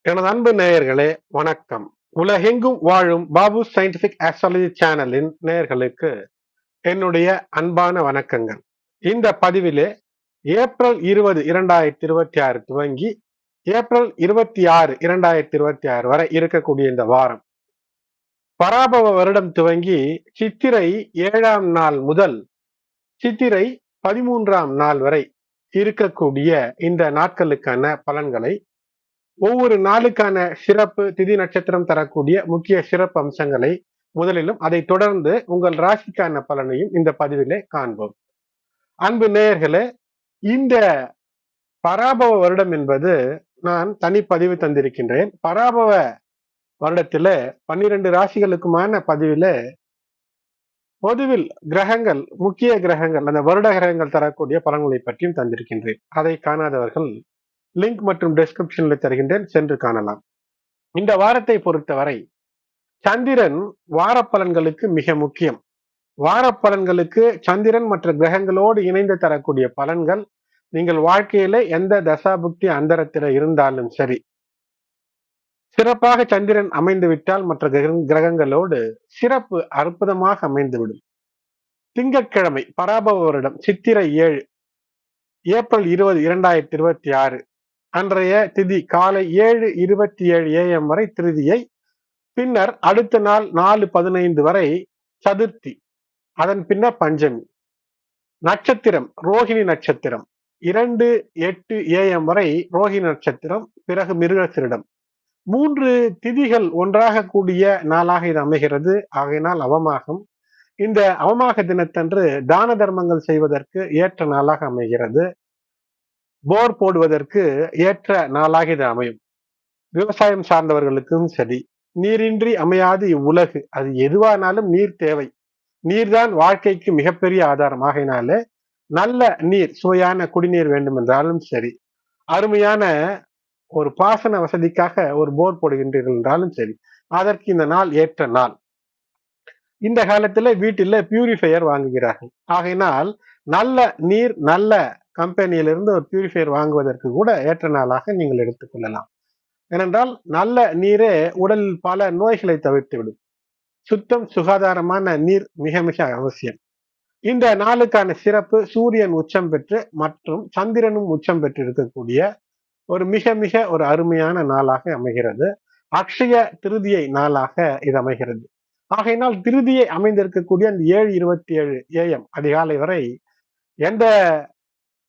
எனது அன்பு நேயர்களே, வணக்கம். உலகெங்கும் வாழும் பாபு சயின்டிபிக் ஆஸ்ட்ராலஜி சேனலின் நேயர்களுக்கு என்னுடைய அன்பான வணக்கங்கள். இந்த பதிவிலே ஏப்ரல் 20, 2026 துவங்கி ஏப்ரல் 26, 2026 வரை இருக்கக்கூடிய இந்த வாரம், பராபவ வருடம் துவங்கி சித்திரை 7ஆம் நாள் முதல் சித்திரை 13ஆம் நாள் வரை இருக்கக்கூடிய இந்த நாட்களுக்கான பலன்களை, ஒவ்வொரு நாளுக்கான சிறப்பு திதி நட்சத்திரம் தரக்கூடிய முக்கிய சிறப்பு அம்சங்களை முதலிலும், அதை தொடர்ந்து உங்கள் ராசிக்கான பலனையும் இந்த பதிவிலே காண்போம். அன்பு நேயர்களே, இந்த பராபவ வருடம் என்பது நான் தனிப்பதிவு தந்திருக்கின்றேன். பராபவ வருடத்தில 12 ராசிகளுக்குமான பதிவில பொதுவில் கிரகங்கள், முக்கிய கிரகங்கள், அந்த வருட கிரகங்கள் தரக்கூடிய பலன்களை பற்றியும் தந்திருக்கின்றேன். அதை காணாதவர்கள் லிங்க் மற்றும் டிஸ்கிரிப்ஷன்ல தருகின்றேன், சென்று காணலாம். இந்த வாரத்தை பொறுத்தவரை சந்திரன் வார பலன்களுக்கு மிக முக்கியம். வார பலன்களுக்கு சந்திரன் மற்ற கிரகங்களோடு இணைந்து தரக்கூடிய பலன்கள், நீங்கள் வாழ்க்கையில எந்த தசாபுக்தி அந்தரத்தில இருந்தாலும் சரி, சிறப்பாக சந்திரன் அமைந்து விட்டால் மற்ற கிரகங்களோடு சிறப்பு அற்புதமாக அமைந்துவிடும். திங்கட்கிழமை பராபவ வருடம் சித்திரை 7, ஏப்ரல் 20, 2026 அன்றைய திதி காலை 7:27 AM வரை திருதியை, பின்னர் அடுத்த நாள் 4:15 வரை சதுர்த்தி, அதன் பின்னர் பஞ்சமி. நட்சத்திரம் ரோஹிணி நட்சத்திரம், 2:08 AM வரை ரோஹிணி நட்சத்திரம், பிறகு மிருகசீரிடம். 3 திதிகள் ஒன்றாக கூடிய நாளாக இது அமைகிறது. ஆகையினால் அவமாகம். இந்த அவமாக தினத்தன்று தான தர்மங்கள் செய்வதற்கு ஏற்ற நாளாக அமைகிறது. போர் போடுவதற்கு ஏற்ற நாளாக இது அமையும். விவசாயம் சார்ந்தவர்களுக்கும் சரி, நீரின்றி அமையாது இவ்வுலகு. அது எதுவானாலும் நீர் தேவை. நீர்தான் வாழ்க்கைக்கு மிகப்பெரிய ஆதாரம். ஆகையினாலே நல்ல நீர், சுவையான குடிநீர் வேண்டும் என்றாலும் சரி, அருமையான ஒரு பாசன வசதிக்காக ஒரு போர் போடுகின்றீர்கள் என்றாலும் சரி, அதற்கு இந்த நாள் ஏற்ற நாள். இந்த காலத்துல வீட்டில பியூரிஃபையர் வாங்குகிறார்கள். ஆகையினால் நல்ல நீர், நல்ல கம்பெனியிலிருந்து ஒரு பியூரிஃபையர் வாங்குவதற்கு கூட ஏற்ற நாளாக நீங்கள் எடுத்துக்கொள்ளலாம். ஏனென்றால் நல்ல நீரே உடலில் பல நோய்களை தவிர்த்து விடும். சுத்தம், சுகாதாரமான நீர் மிக மிக அவசியம். இந்த நாளுக்கான சிறப்பு, சூரியன் உச்சம் பெற்று மற்றும் சந்திரனும் உச்சம் பெற்று இருக்கக்கூடிய ஒரு மிக மிக ஒரு அருமையான நாளாக அமைகிறது. அக்ஷய திருதியை நாளாக இது அமைகிறது. ஆகையினால் திருதியை அமைந்திருக்கக்கூடிய அந்த 7:27 AM அதிகாலை வரை எந்த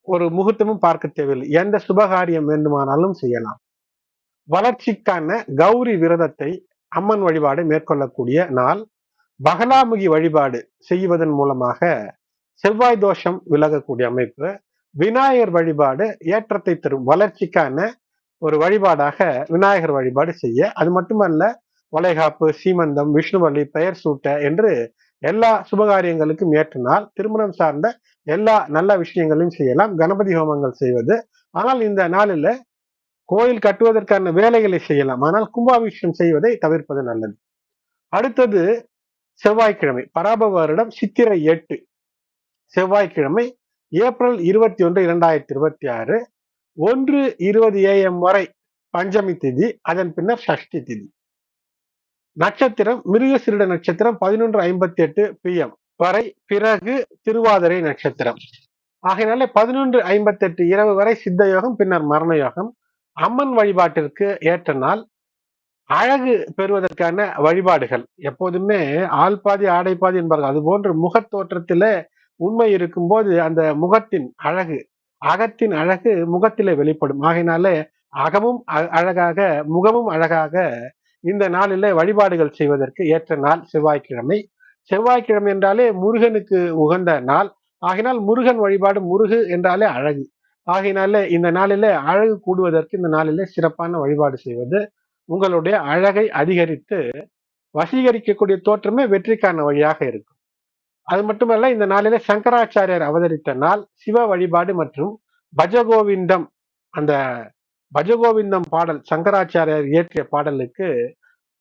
ஒரு முகூர்த்தமும் பார்க்க தேவையில்லை. எந்த சுபகாரியம் வேண்டுமானாலும் செய்யலாம். வளர்ச்சிக்கான கௌரி விரதத்தை, அம்மன் வழிபாடு மேற்கொள்ளக்கூடிய நாள். பகலாமுகி வழிபாடு செய்வதன் மூலமாக செவ்வாய் தோஷம் விலகக்கூடிய அமைப்பு. விநாயகர் வழிபாடு ஏற்றத்தை தரும், வளர்ச்சிக்கான ஒரு வழிபாடாக விநாயகர் வழிபாடு செய்ய. அது மட்டுமல்ல, வளைகாப்பு, சீமந்தம், விஷ்ணுவள்ளி, பெயர் சூட்ட என்று எல்லா சுபகாரியங்களுக்கும் ஏற்ற நாள். திருமணம் சார்ந்த எல்லா நல்ல விஷயங்களையும் செய்யலாம். கணபதி ஹோமங்கள் செய்வது. ஆனால் இந்த நாளில் கோயில் கட்டுவதற்கான வேலைகளை செய்யலாம். ஆனால் கும்பாபிஷேகம் செய்வதை தவிர்ப்பது நல்லது. அடுத்தது செவ்வாய்க்கிழமை பராபவ வருடம் சித்திரை 8 செவ்வாய்க்கிழமை, ஏப்ரல் 21, 2026 1:20 AM வரை பஞ்சமி திதி, அதன் பின்னர் சஷ்டி திதி. நட்சத்திரம் மிருகசீரிட நட்சத்திரம் 11:58 PM வரை, பிறகு திருவாதிரை நட்சத்திரம். ஆகையினாலே 11:58 இரவு வரை சித்த யோகம், பின்னர் மரண யோகம். அம்மன் வழிபாட்டிற்கு ஏற்ற நாள். அழகு பெறுவதற்கான வழிபாடுகள். எப்போதுமே ஆள் பாதி ஆடை பாதி என்பார்கள். அது போன்று முகத் தோற்றத்தில உண்மை இருக்கும்போது அந்த முகத்தின் அழகு, அகத்தின் அழகு முகத்திலே வெளிப்படும். ஆகையினாலே அகமும் அழகாக, முகமும் அழகாக இந்த நாளிலே வழிபாடுகள் செய்வதற்கு ஏற்ற நாள் செவ்வாய்க்கிழமை. செவ்வாய்க்கிழமை என்றாலே முருகனுக்கு உகந்த நாள். ஆகையினால் முருகன் வழிபாடு, முருகு என்றாலே அழகு. ஆகையினாலே இந்த நாளிலே அழகு கூடுவதற்கு இந்த நாளிலே சிறப்பான வழிபாடு செய்வது உங்களுடைய அழகை அதிகரித்து வசீகரிக்கக்கூடிய தோற்றமே வெற்றிக்கான வழியாக இருக்கும். அது மட்டுமல்ல, இந்த நாளிலே சங்கராச்சாரியார் அவதரித்த நாள். சிவ வழிபாடு மற்றும் பஜகோவிந்தம், அந்த பஜகோவிந்தம் பாடல், சங்கராச்சாரியார் இயற்றிய பாடலுக்கு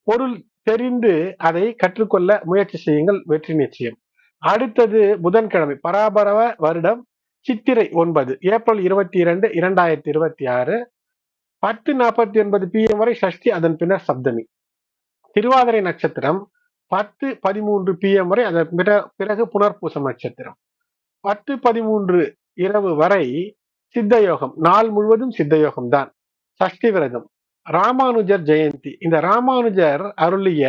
பொருள் தெரிந்து அதை கற்றுக்கொள்ள முயற்சி செய்யுங்கள், வெற்றி நிச்சயம். அடுத்தது புதன்கிழமை பராபரவ வருடம் சித்திரை 9, ஏப்ரல் 22, 2026 10:49 PM வரை சஷ்டி, அதன் பின்னர் சப்தமி. திருவாதிரை நட்சத்திரம் 10:13 PM வரை, அதன் பிறகு புனர்பூசம் நட்சத்திரம். 10:13 இரவு வரை சித்த யோகம், நாள் முழுவதும் சித்த யோகம் தான். சஷ்டி விரதம். ராமானுஜர் ஜெயந்தி. இந்த ராமானுஜர் அருளிய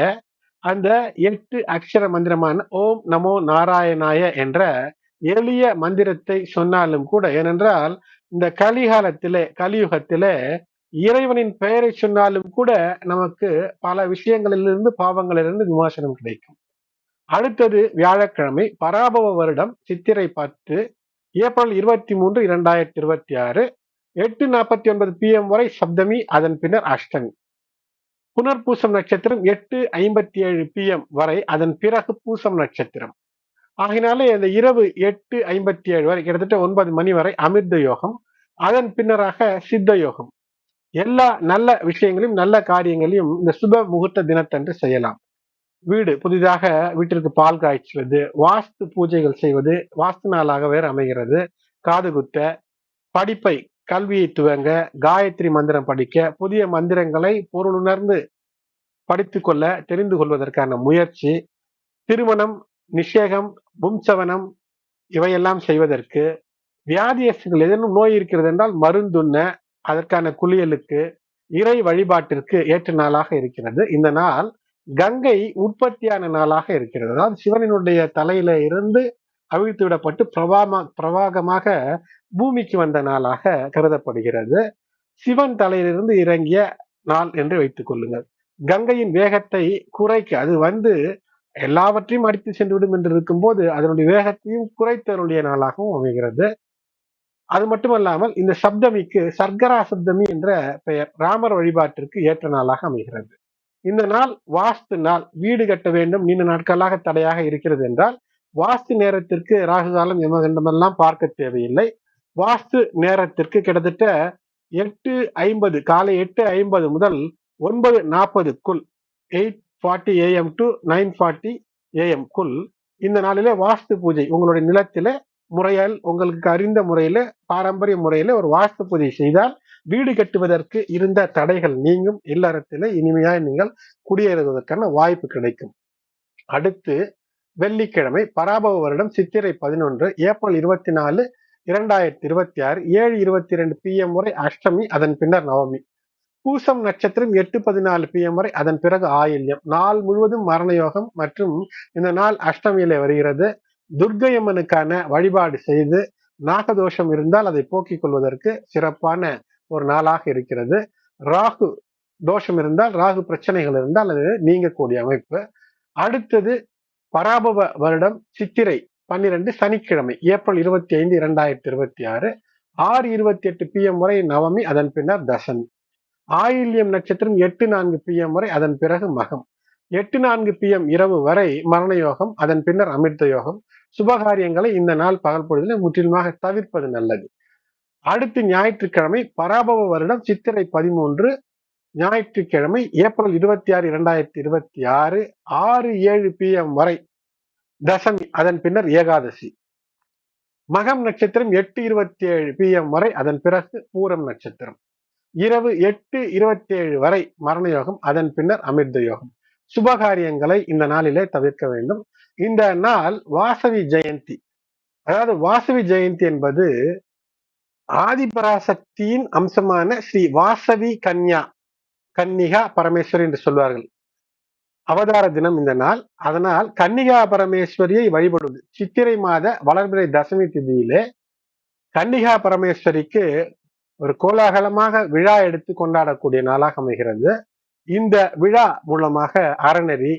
அந்த 8 அக்ஷர மந்திரமான ஓம் நமோ நாராயணாய என்ற எளிய மந்திரத்தை சொன்னாலும் கூட, ஏனென்றால் இந்த கலியுகத்திலே இறைவனின் பெயரை சொன்னாலும் கூட நமக்கு பல விஷயங்களிலிருந்து, பாவங்களிலிருந்து விமோசனம் கிடைக்கும். அடுத்தது வியாழக்கிழமை, பராபவ வருடம் சித்திரை 10, ஏப்ரல் 23, 2026, 8:49 PM வரை சப்தமி, அதன் பின்னர் அஷ்டமி. புனர்பூசம் நட்சத்திரம் 8:57 PM வரை, அதன் பிறகு பூசம் நட்சத்திரம். ஆகினாலே இந்த இரவு 8:57 வரை, கிட்டத்தட்ட 9 மணி வரை அமிர்த யோகம், அதன் பின்னராக சித்த யோகம். எல்லா நல்ல விஷயங்களையும், நல்ல காரியங்களையும் இந்த சுப முகூர்த்த தினத்தன்று செய்யலாம். புதிதாக வீட்டிற்கு பால் காய்ச்சுவது, வாஸ்து பூஜைகள் செய்வது, வாஸ்து நாளாக வேறு அமைகிறது. காது குத்த, படிப்பை, கல்வியை துவங்க, காயத்ரி மந்திரம் படிக்க, புதிய மந்திரங்களை பொருளுணர்ந்து படித்துக் கொள்ள, தெரிந்து கொள்வதற்கான முயற்சி, திருமணம், நிஷேகம், பும்சவனம் இவையெல்லாம் செய்வதற்கு, வியாதியஸ்கள் ஏதேனும் நோய் இருக்கிறது என்றால் மருந்துண்ண, அதற்கான குளியலுக்கு, இறை வழிபாட்டிற்கு ஏற்ற நாளாக இருக்கிறது. இந்த நாள் கங்கை உற்பத்தியான நாளாக இருக்கிறது. அதாவது சிவனினுடைய தலையில இருந்து அவிழ்த்து விடப்பட்டு பிரவாகமாக பூமிக்கு வந்த நாளாக கருதப்படுகிறது. சிவன் தலையிலிருந்து இறங்கிய நாள் என்று வைத்துக் கொள்ளுங்கள். கங்கையின் வேகத்தை குறைக்க, அது எல்லாவற்றையும் அடித்து சென்றுவிடும் என்று இருக்கும் போது அதனுடைய வேகத்தையும் குறைத்தருடைய நாளாகவும் அமைகிறது. அது மட்டுமல்லாமல் இந்த சப்தமிக்கு சர்க்கரா சப்தமி என்ற பெயர். ராமர் வழிபாட்டிற்கு ஏற்ற நாளாக அமைகிறது. இந்த நாள் வாஸ்து நாள். வீடு கட்ட வேண்டும், நீண்ட நாட்களாக தடையாக இருக்கிறது என்றால் வாஸ்து நேரத்திற்கு ராகு காலம் எமகண்டமெல்லாம் பார்க்க தேவையில்லை. வாஸ்து நேரத்திற்கு கிட்டத்தட்ட 8:50, காலை 8:50 முதல் 9:40க்குள், 8:40 AM to 9:40 AM இந்த நாளிலே வாஸ்து பூஜை உங்களுடைய நிலத்திலே முறையால், உங்களுக்கு அறிந்த முறையில, பாரம்பரிய முறையில ஒரு வாஸ்து பூஜை செய்தால் வீடு கட்டுவதற்கு இருந்த தடைகள் நீங்கும். இல்லறத்திலே இனிமையாய் நீங்கள் குடியேறுவதற்கான வாய்ப்பு கிடைக்கும். அடுத்து வெள்ளிக்கிழமை, பராபவ வருடம் சித்திரை 11, ஏப்ரல் 24, 2026, 7:22 PM வரை அஷ்டமி, அதன் பின்னர் நவமி. பூசம் நட்சத்திரம் 8:14 PM வரை, அதன் பிறகு ஆயில்யம். நாள் முழுவதும் மரண யோகம் மற்றும் இந்த நாள் அஷ்டமியிலே வருகிறது. துர்க்கையம்மனுக்கான வழிபாடு செய்து, நாகதோஷம் இருந்தால் அதை போக்கிக் கொள்வதற்கு சிறப்பான ஒரு நாளாக இருக்கிறது. ராகு தோஷம் இருந்தால், ராகு பிரச்சனைகள் இருந்தால் அது நீங்கக்கூடிய அமைப்பு. அடுத்தது பராபவ வருடம் சித்திரை 12, சனிக்கிழமை, ஏப்ரல் 25, 2026, 6:28 PM வரை நவமி, அதன் பின்னர் தசமி. ஆயில்யம் நட்சத்திரம் 8:04 PM வரை, அதன் பிறகு மகம். 8:04 PM இரவு வரை மரண யோகம், அதன் பின்னர் அமிர்த யோகம். சுபகாரியங்களை இந்த நாள் பகல் பொழுதில் முற்றிலுமாக தவிர்ப்பது நல்லது. அடுத்து ஞாயிற்றுக்கிழமை, பராபவ வருடம் சித்திரை 13, ஞாயிற்றுக்கிழமை, ஏப்ரல் 26, 2026, 6:07 PM வரை தசமி, அதன் பின்னர் ஏகாதசி. மகம் நட்சத்திரம் 8:27 PM வரை, அதன் பிறகு பூரம் நட்சத்திரம். இரவு 8:27 வரை மரண யோகம், அதன் பின்னர் அமிர்த யோகம். சுபகாரியங்களை இந்த நாளிலே தவிர்க்க வேண்டும். இந்த நாள் வாசவி ஜெயந்தி. அதாவது வாசவி ஜெயந்தி என்பது ஆதிபராசக்தியின் அம்சமான ஸ்ரீ வாசவி கன்னிகா பரமேஸ்வரி என்று சொல்வார்கள். அவதார தினம் இந்த நாள். அதனால் கன்னிகா பரமேஸ்வரியை வழிபடுவது. சித்திரை மாத வளர்பிறை தசமி திதியிலே கன்னிகா பரமேஸ்வரிக்கு ஒரு கோலாகலமாக விழா எடுத்து கொண்டாடக்கூடிய நாளாக அமைகிறது. இந்த விழா மூலமாக அறநெறி,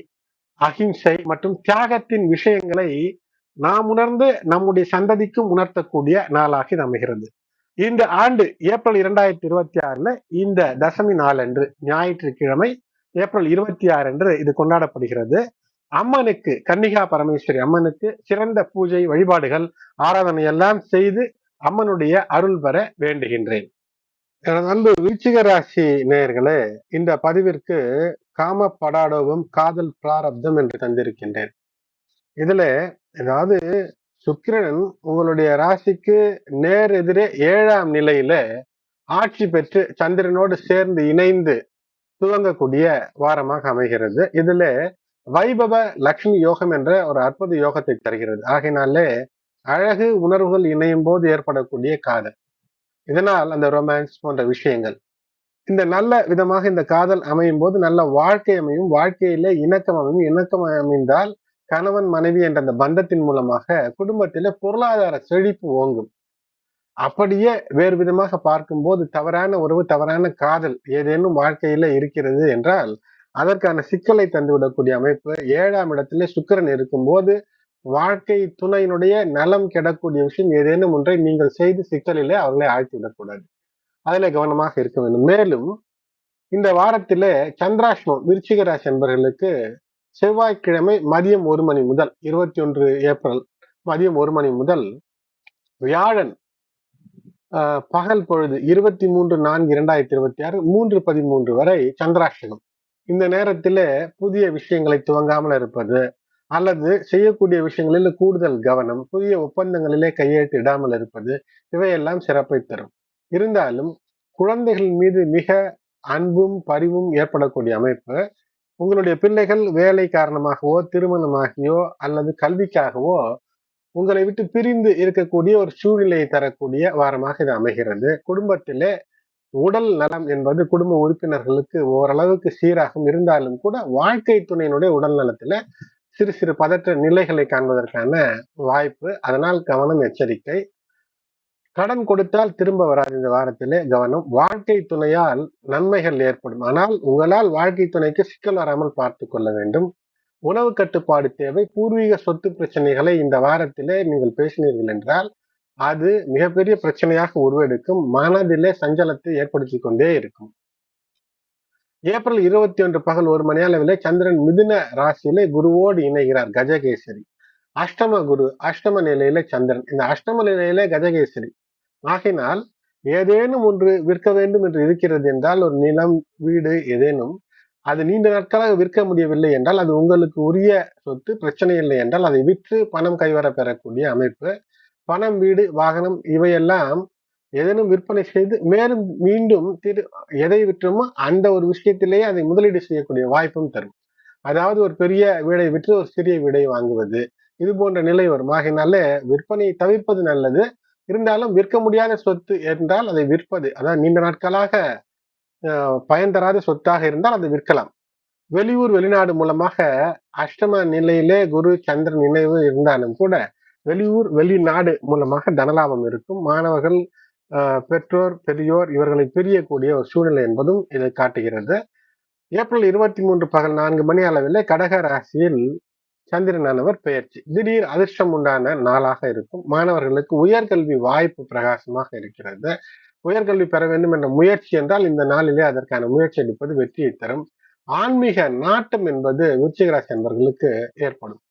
அகிம்சை மற்றும் தியாகத்தின் விஷயங்களை நாம் உணர்ந்து நம்முடைய சந்ததிக்கும் உணர்த்தக்கூடிய நாளாக இது அமைகிறது. இந்த ஆண்டு ஏப்ரல் 2026 இந்த தசமி நாளன்று, ஞாயிற்றுக்கிழமை, ஏப்ரல் 26 அன்று இது கொண்டாடப்படுகிறது. அம்மனுக்கு, கன்னிகா பரமேஸ்வரி அம்மனுக்கு சிறந்த பூஜை, வழிபாடுகள், ஆராதனை எல்லாம் செய்து அம்மனுடைய அருள் பெற வேண்டுகின்றேன். அன்பு விருச்சிக ராசி நேயர்களே, இந்த பதிவிற்கு காம படாடோபம், காதல் பிராரப்தம் என்று தந்திருக்கின்றேன். இதுல ஏதாவது சுக்கிரன் உங்களுடைய ராசிக்கு நேர் எதிரே 7ஆம் நிலையில ஆட்சி பெற்று சந்திரனோடு சேர்ந்து இணைந்து துவங்கக்கூடிய வாரமாக அமைகிறது. இதுல வைபவ லட்சுமி யோகம் என்ற ஒரு அற்புத யோகத்தை தருகிறது. ஆகையினாலே அழகு உணர்வுகள் இணையும் போது ஏற்படக்கூடிய காதல், இதனால் அந்த ரொமான்ஸ் போன்ற விஷயங்கள் இந்த நல்ல விதமாக இந்த காதல் அமையும் போது நல்ல வாழ்க்கை அமையும். வாழ்க்கையில இணக்கம் அமையும். இணக்கம் அமைந்தால் கணவன் மனைவி என்ற அந்த பந்தத்தின் மூலமாக குடும்பத்தில பொருளாதார செழிப்பு ஓங்கும். அப்படியே வேறு விதமாக பார்க்கும்போது தவறான உறவு, தவறான காதல் ஏதேனும் வாழ்க்கையில இருக்கிறது என்றால் அதற்கான சிக்கலை தந்துவிடக்கூடிய அமைப்பு. 7ஆம் இடத்திலே சுக்கிரன் இருக்கும்போது வாழ்க்கை துணையினுடைய நலம் கெடக்கூடிய விஷயம் ஏதேனும் ஒன்றை நீங்கள் செய்து சிக்கலிலே அவர்களை ஆழ்த்தி விடக்கூடாது. அதிலே கவனமாக இருக்க வேண்டும். மேலும் இந்த வாரத்திலே சந்திராஷ்டமம் விருச்சிக ராசி அன்பர்களுக்கு செவ்வாய்க்கிழமை மதியம் 1 மணி முதல் 21 ஏப்ரல் மதியம் 1 மணி முதல் வியாழன் பகல் பொழுது 23/4/2026 3:13 வரை சந்திராஷ்டகம். இந்த நேரத்திலே புதிய விஷயங்களை துவங்காமல் இருப்பது அல்லது செய்யக்கூடிய விஷயங்களில் கூடுதல் கவனம், புதிய ஒப்பந்தங்களிலே கையெழுத்து இடாமல் இருப்பது இவையெல்லாம் சிறப்பை தரும். இருந்தாலும் குழந்தைகள் மீது மிக அன்பும் பரிவும் ஏற்படக்கூடிய அமைப்பு. உங்களுடைய பிள்ளைகள் வேலை காரணமாகவோ திருமணமாகியோ அல்லது கல்விக்காகவோ உங்களை விட்டு பிரிந்து இருக்கக்கூடிய ஒரு சூழ்நிலையை தரக்கூடிய வாரமாக இது அமைகிறது. குடும்பத்திலே உடல் நலம் என்பது குடும்ப உறுப்பினர்களுக்கு ஓரளவுக்கு சீராகும். இருந்தாலும் கூட வாழ்க்கை துணையினுடைய உடல் நலத்துல சிறு சிறு பதற்ற நிலைகளை காண்பதற்கான வாய்ப்பு. அதனால் கவனம், எச்சரிக்கை. கடன் கொடுத்தால் திரும்ப வராது. இந்த வாரத்திலே கவனம். வாழ்க்கை துணையால் நன்மைகள் ஏற்படும். ஆனால் உங்களால் வாழ்க்கை துணைக்கு சிக்கல் வராமல் பார்த்து கொள்ள வேண்டும். உணவு கட்டுப்பாடு தேவை. பூர்வீக சொத்து பிரச்சனைகளை இந்த வாரத்திலே நீங்கள் பேசினீர்கள் என்றால் அது மிகப்பெரிய பிரச்சனையாக உருவெடுக்கும். மனதிலே சஞ்சலத்தை ஏற்படுத்தி கொண்டே இருக்கும். ஏப்ரல் 21 பகல் 1 மணி அளவிலே சந்திரன் மிதுன ராசியிலே குருவோடு இணைகிறார். கஜகேசரி அஷ்டம குரு, அஷ்டம நிலையில சந்திரன். இந்த அஷ்டம நிலையிலே கஜகேசரி ஆகினால் ஏதேனும் ஒன்று விற்க வேண்டும் என்று இருக்கிறது என்றால், ஒரு நிலம், வீடு ஏதேனும் அது நீண்ட நாட்களாக விற்க முடியவில்லை என்றால் அது உங்களுக்கு உரிய சொத்து, பிரச்சனை இல்லை என்றால் அதை விற்று பணம் கைவர பெறக்கூடிய அமைப்பு. பணம், வீடு, வாகனம் இவையெல்லாம் ஏதேனும் விற்பனை செய்து மேலும் மீண்டும் எதை விற்றோமோ அந்த ஒரு விஷயத்திலேயே அதை முதலீடு செய்யக்கூடிய வாய்ப்பும் தரும். அதாவது ஒரு பெரிய வீடை விற்று ஒரு சிறிய வீடை வாங்குவது, இது போன்ற நிலை வரும். ஆகையினாலே விற்பனையை தவிர்ப்பது நல்லது. இருந்தாலும் விற்க முடியாத சொத்து என்றால் அதை விற்பது, அதாவது நீண்ட நாட்களாக பயன் தராத சொத்தாக இருந்தால் அதை விற்கலாம். வெளியூர், வெளிநாடு மூலமாக அஷ்டம நிலையிலே குரு சந்திரன் நினைவு இருந்தாலும் கூட வெளியூர், வெளிநாடு மூலமாக தனலாபம் இருக்கும். மாணவர்கள், பெற்றோர், பெரியோர் இவர்களை பிரியக்கூடிய ஒரு சூழ்நிலை என்பதும் இதை காட்டுகிறது. ஏப்ரல் 23 பகல் 4 மணி அளவில் கடக ராசியில் சந்திரனானவர் பெயர்ச்சி. திடீர் அதிர்ஷ்டம் உண்டான நாளாக இருக்கும். மாணவர்களுக்கு உயர்கல்வி வாய்ப்பு பிரகாசமாக இருக்கிறது. உயர்கல்வி பெற வேண்டும் என்ற முயற்சி என்றால் இந்த நாளிலே அதற்கான முயற்சி எடுப்பது வெற்றியை தரும். ஆன்மீக நாட்டம் என்பது விருச்சிக ராசி அன்பர்களுக்கு ஏற்படும்.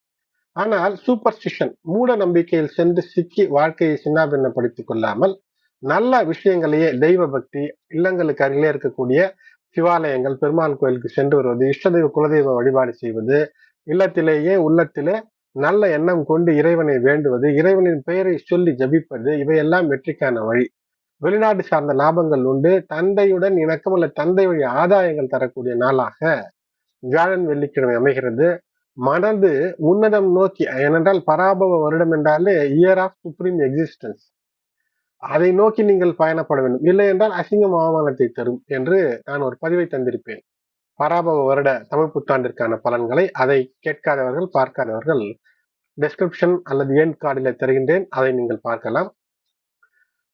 ஆனால் சூப்பர்ஸ்டிஷன், மூட நம்பிக்கையில் சென்று சிக்கி வாழ்க்கையை சின்னாபின்னப்படுத்திக் கொள்ளாமல் நல்ல விஷயங்களையே, தெய்வ பக்தி, இல்லங்களுக்கு அருகிலே இருக்கக்கூடிய சிவாலயங்கள், பெருமாள் கோயிலுக்கு சென்று வருவது, இஷ்டதெய்வ குலதெய்வ வழிபாடு செய்வது, இல்லத்திலேயே உள்ளத்திலே நல்ல எண்ணம் கொண்டு இறைவனை வேண்டுவது, இறைவனின் பெயரை சொல்லி ஜபிப்பது இவையெல்லாம் வெற்றிக்கான வழி. வெளிநாடு சார்ந்த லாபங்கள் உண்டு. தந்தையுடன் இணக்கம் அல்ல தந்தை வழி ஆதாயங்கள் தரக்கூடிய நாளாக வியாழன், வெள்ளிக்கிழமை அமைகிறது. மனது உன்னதம் நோக்கி, ஏனென்றால் பராபவ வருடம் என்றாலே இயர் ஆஃப் சுப்ரீம் எக்ஸிஸ்டன்ஸ், அதை நோக்கி நீங்கள் பயணப்பட வேண்டும். இல்லை என்றால் அசிங்கம், அவமானத்தை தரும் என்று நான் ஒரு பதிவை தந்திருப்பேன். பராபவ வருட தமிழ் புத்தாண்டிற்கான பலன்களை. அதை கேட்காதவர்கள், பார்க்காதவர்கள் டிஸ்கிரிப்ஷன் அல்லது எண் கார்டில் தருகின்றேன், அதை நீங்கள் பார்க்கலாம்.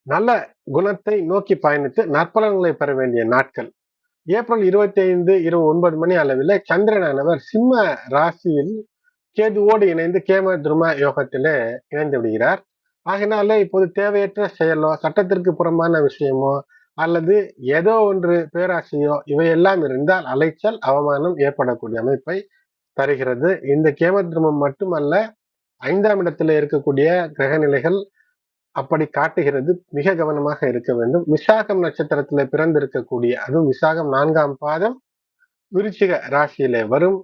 நல்ல குணத்தை நோக்கி பயணித்து நற்பலன்களை பெற வேண்டிய நாட்கள். ஏப்ரல் 25 இரவு 9 மணி அளவில் சந்திரனானவர் சிம்ம ராசியில் கேதுவோடு இணைந்து கேம துரும யோகத்திலே இணைந்து விடுகிறார். ஆகினாலே இப்போது தேவையற்ற செயலோ, சட்டத்திற்கு புறம்பான விஷயமோ அல்லது ஏதோ ஒன்று பேராசையோ இவையெல்லாம் இருந்தால் அலைச்சல், அவமானம் ஏற்படக்கூடிய அமைப்பை தருகிறது. இந்த கேமத்ருமம் மட்டுமல்ல, 5ஆம் இடத்துல இருக்கக்கூடிய கிரக நிலைகள் அப்படி காட்டுகிறது. மிக கவனமாக இருக்க வேண்டும். விசாகம் நட்சத்திரத்துல பிறந்திருக்கக்கூடிய, அதுவும் விசாகம் 4ஆம் பாதம் விருச்சிக ராசியிலே வரும்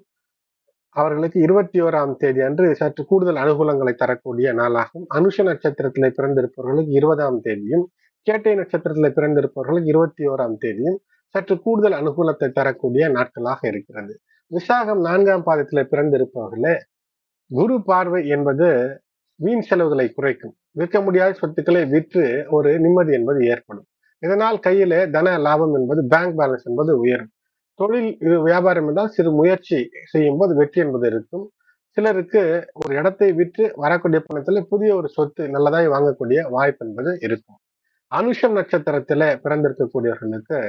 அவர்களுக்கு 21ஆம் தேதி அன்று சற்று கூடுதல் அனுகூலங்களை தரக்கூடிய நாளாகும். அனுஷ நட்சத்திரத்திலே பிறந்திருப்பவர்களுக்கு 20ஆம் தேதியும், கேட்டை நட்சத்திரத்தில் பிறந்திருப்பவர்களுக்கு 21ஆம் தேதியும் சற்று கூடுதல் அனுகூலத்தை தரக்கூடிய நாட்களாக இருக்கிறது. விசாகம் 4ஆம் பாதத்தில் பிறந்திருப்பவர்களே, குரு பார்வை என்பது வீண் செலவுகளை குறைக்கும். விற்க முடியாத சொத்துக்களை விற்று ஒரு நிம்மதி என்பது ஏற்படும். இதனால் கையில தன லாபம் என்பது, பேங்க் பேலன்ஸ் என்பது உயரும். தொழில் வியாபாரம் என்றால் சிறு முயற்சி செய்யும் போது வெற்றி என்பது இருக்கும். சிலருக்கு ஒரு இடத்தை விற்று வரக்கூடிய பணத்துல புதிய ஒரு சொத்து நல்லதாய் வாங்கக்கூடிய வாய்ப்பு என்பது இருக்கும். அனுஷம் நட்சத்திரத்துல பிறந்திருக்கக்கூடியவர்களுக்கு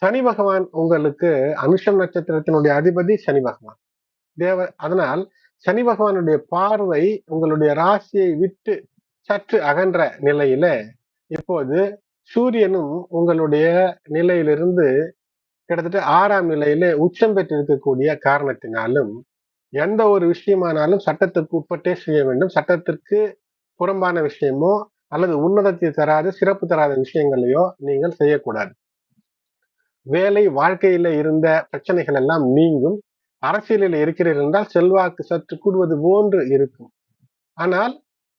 சனி பகவான், உங்களுக்கு அனுஷம் நட்சத்திரத்தினுடைய அதிபதி சனி பகவான் அதனால் சனி பகவானுடைய பார்வை உங்களுடைய ராசியை விட்டு சற்று அகன்ற நிலையில இப்போது சூரியனும் உங்களுடைய நிலையிலிருந்து கிட்டத்தட்ட 6ஆம் நிலையில உச்சம் பெற்றிருக்கக்கூடிய காரணத்தினாலும் எந்த ஒரு விஷயமானாலும் சட்டத்துக்கு உட்பட்டே செய்ய வேண்டும். சட்டத்திற்கு புறம்பான விஷயமோ அல்லது உன்னதத்தை தராத, சிறப்பு தராத விஷயங்களையோ நீங்கள் செய்யக்கூடாது. வேலை வாழ்க்கையில இருந்த பிரச்சனைகள் எல்லாம் நீங்கும். அரசியலில் இருக்கிறீர்கள் என்றால் செல்வாக்கு சற்று கூடுவது போன்று இருக்கும். ஆனால்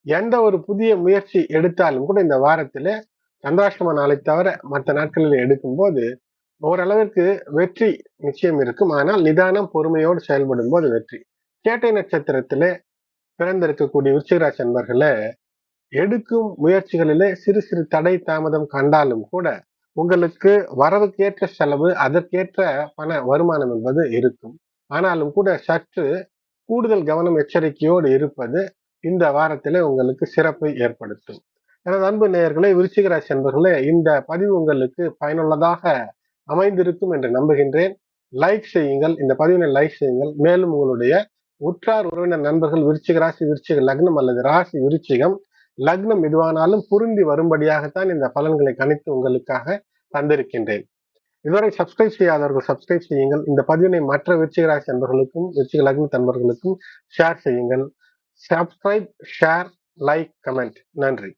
எந்த ஒரு புதிய முயற்சி எடுத்தாலும் கூட இந்த வாரத்துல சந்திராஷ்டம நாளை தவிர மற்ற நாட்களில் எடுக்கும் போது ஓரளவிற்கு வெற்றி நிச்சயம் இருக்கும். ஆனால் நிதானம், பொறுமையோடு செயல்படும் போது வெற்றி. கேட்டை நட்சத்திரத்திலே பிறந்திருக்கக்கூடிய விருச்சிகராசி அன்பர்களே, எடுக்கும் முயற்சிகளிலே சிறு சிறு தடை தாமதம் கண்டாலும் கூட உங்களுக்கு வரவுக்கேற்ற செலவு, அதற்கேற்ற பண வருமானம் என்பது இருக்கும். ஆனாலும் கூட சற்று கூடுதல் கவனம், எச்சரிக்கையோடு இருப்பது இந்த வாரத்திலே உங்களுக்கு சிறப்பை ஏற்படுத்தும். எனது அன்பு நேயர்களே, விருச்சிகராசி அன்பர்களே, இந்த பதிவு உங்களுக்கு பயனுள்ளதாக அமைந்திருக்கும் என்று நம்புகின்றேன். லைக் செய்யுங்கள், இந்த பதிவினை லைக் செய்யுங்கள். மேலும் உங்களுடைய உற்றார் உறவினர் நண்பர்கள் விருச்சிக ராசி, விருச்சிக லக்னம் அல்லது ராசி விருச்சிகம், லக்னம் எதுவானாலும் பொருந்தி வரும்படியாகத்தான் இந்த பலன்களை கணித்து உங்களுக்காக தந்திருக்கின்றேன். இதுவரை சப்ஸ்கிரைப் செய்யாதவர்கள் சப்ஸ்கிரைப் செய்யுங்கள். இந்த பதிவினை மற்ற விருச்சிக ராசி நண்பர்களுக்கும் விருச்சிக லக்ன நண்பர்களுக்கும் ஷேர் செய்யுங்கள். Subscribe, share, like, comment. நன்றி.